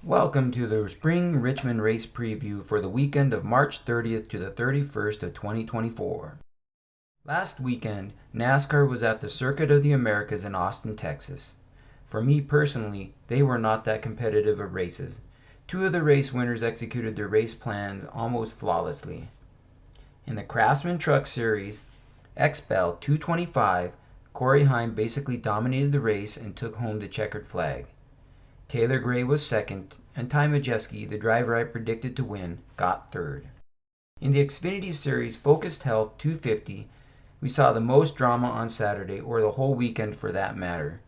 Welcome to the Spring Richmond Race Preview for the weekend of March 30th to the 31st of 2024. Last weekend, NASCAR was at the Circuit of the Americas in Austin, Texas. For me personally, they were not that competitive of races. Two of the race winners executed their race plans almost flawlessly. In the Craftsman Truck Series, XBEL 225, Corey Heim basically dominated the race and took home the checkered flag. Taylor Gray was second, and Ty Majeski, the driver I predicted to win, got third. In the Xfinity Series Focused Health 250, we saw the most drama on Saturday, or the whole weekend for that matter.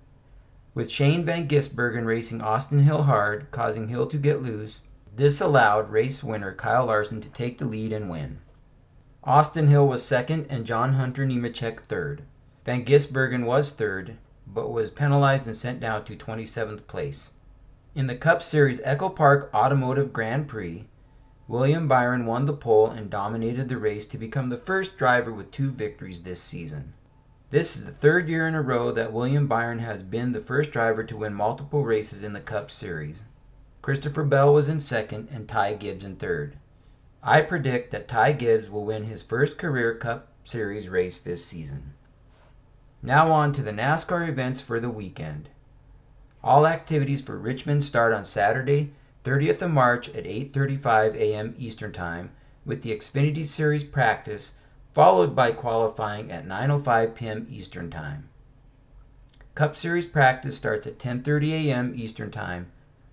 With Shane Van Gisbergen racing Austin Hill hard, causing Hill to get loose, this allowed race winner Kyle Larson to take the lead and win. Austin Hill was second and John Hunter Nemechek third. Van Gisbergen was third, but was penalized and sent down to 27th place. In the Cup Series Echo Park Automotive Grand Prix, William Byron won the pole and dominated the race to become the first driver with 2 victories this season. This is the third year in a row that William Byron has been the first driver to win multiple races in the Cup Series. Christopher Bell was in second and Ty Gibbs in third. I predict that Ty Gibbs will win his first career Cup Series race this season. Now on to the NASCAR events for the weekend. All activities for Richmond start on Saturday, 30th of March at 8:35 a.m. Eastern Time with the Xfinity Series practice, followed by qualifying at 9:05 p.m. Eastern Time. Cup Series practice starts at 10:30 a.m. Eastern Time,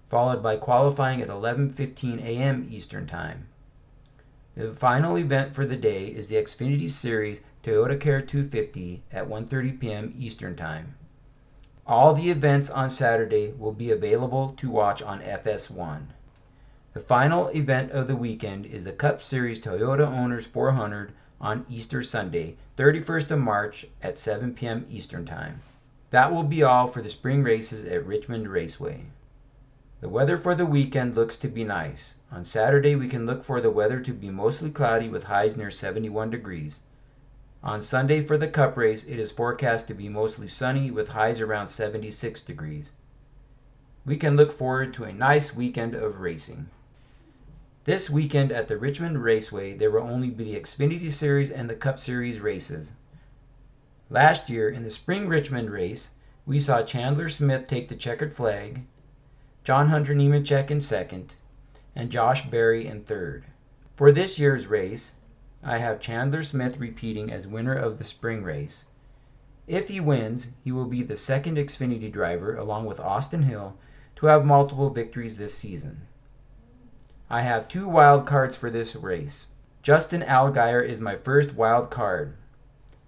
followed by qualifying at 11:15 a.m. Eastern Time. The final event for the day is the Xfinity Series Toyota Care 250 at 1:30 p.m. Eastern Time. All the events on Saturday will be available to watch on FS1. The final event of the weekend is the Cup Series Toyota Owners 400 on Easter Sunday, 31st of March at 7 p.m. Eastern Time. That will be all for the spring races at Richmond Raceway. The weather for the weekend looks to be nice. On Saturday, we can look for the weather to be mostly cloudy with highs near 71 degrees. On Sunday for the Cup race, it is forecast to be mostly sunny with highs around 76 degrees. We can look forward to a nice weekend of racing. This weekend at the Richmond Raceway, there will only be the Xfinity Series and the Cup Series races. Last year, in the Spring Richmond race, we saw Chandler Smith take the checkered flag, John Hunter Nemechek in second, and Josh Berry in third. For this year's race, I have Chandler Smith repeating as winner of the spring race. If he wins, he will be the second Xfinity driver, along with Austin Hill, to have multiple victories this season. I have 2 wild cards for this race. Justin Allgaier is my first wild card.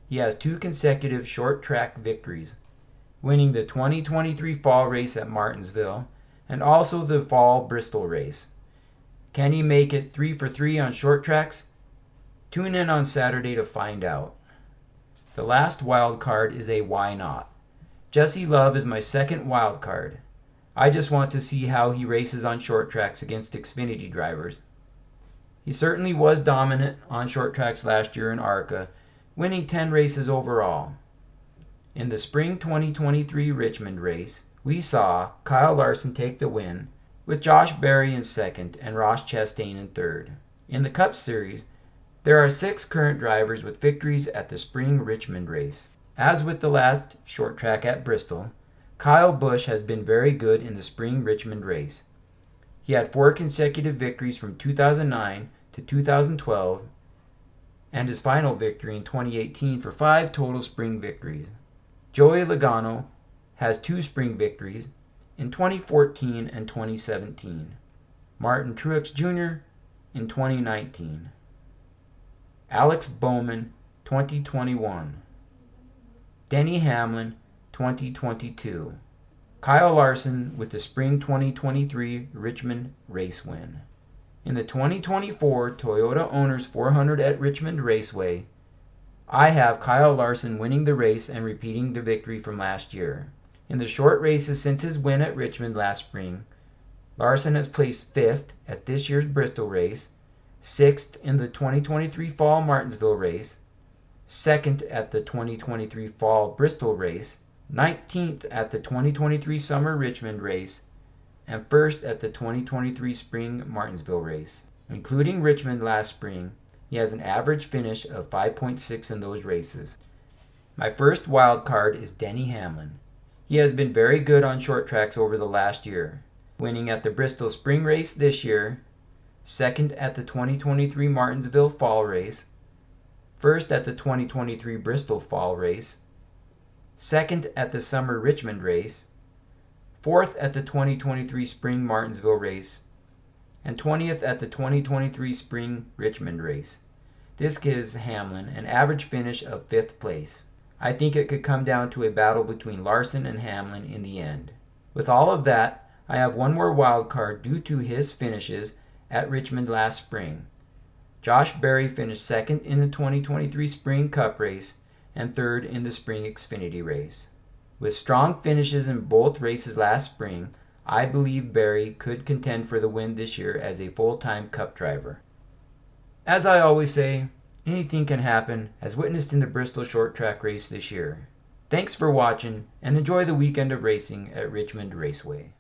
He has 2 consecutive short track victories, winning the 2023 fall race at Martinsville and also the fall Bristol race. Can he make it 3 for 3 on short tracks? Tune in on Saturday to find out. The last wild card is a why not. Jesse Love is my second wild card. I just want to see how he races on short tracks against Xfinity drivers. He certainly was dominant on short tracks last year in ARCA, winning 10 races overall. In the Spring 2023 Richmond race, we saw Kyle Larson take the win, with Josh Berry in second and Ross Chastain in third. In the Cup Series, there are 6 current drivers with victories at the Spring Richmond race. As with the last short track at Bristol, Kyle Busch has been very good in the Spring Richmond race. He had 4 consecutive victories from 2009 to 2012 and his final victory in 2018 for 5 total spring victories. Joey Logano has 2 spring victories in 2014 and 2017. Martin Truex Jr. in 2019. Alex Bowman, 2021. Denny Hamlin, 2022. Kyle Larson with the Spring 2023 Richmond race win. In the 2024 Toyota Owners 400 at Richmond Raceway, I have Kyle Larson winning the race and repeating the victory from last year. In the short races since his win at Richmond last spring, Larson has placed 5th at this year's Bristol race, 6th in the 2023 Fall Martinsville race, 2nd at the 2023 Fall Bristol race, 19th at the 2023 Summer Richmond race, and first at the 2023 Spring Martinsville race. Including Richmond last spring, he has an average finish of 5.6 in those races. My first wild card is Denny Hamlin. He has been very good on short tracks over the last year, winning at the Bristol Spring Race this year, second at the 2023 Martinsville Fall Race, first at the 2023 Bristol Fall Race, second at the Summer Richmond Race, fourth at the 2023 Spring Martinsville Race, and 20th at the 2023 Spring Richmond Race. This gives Hamlin an average finish of 5th place. I think it could come down to a battle between Larson and Hamlin in the end. With all of that, I have one more wild card due to his finishes at Richmond last spring. Josh Berry finished second in the 2023 Spring Cup race and third in the Spring Xfinity race. With strong finishes in both races last spring, I believe Berry could contend for the win this year as a full-time Cup driver. As I always say, anything can happen, as witnessed in the Bristol short track race this year. Thanks for watching, and enjoy the weekend of racing at Richmond Raceway.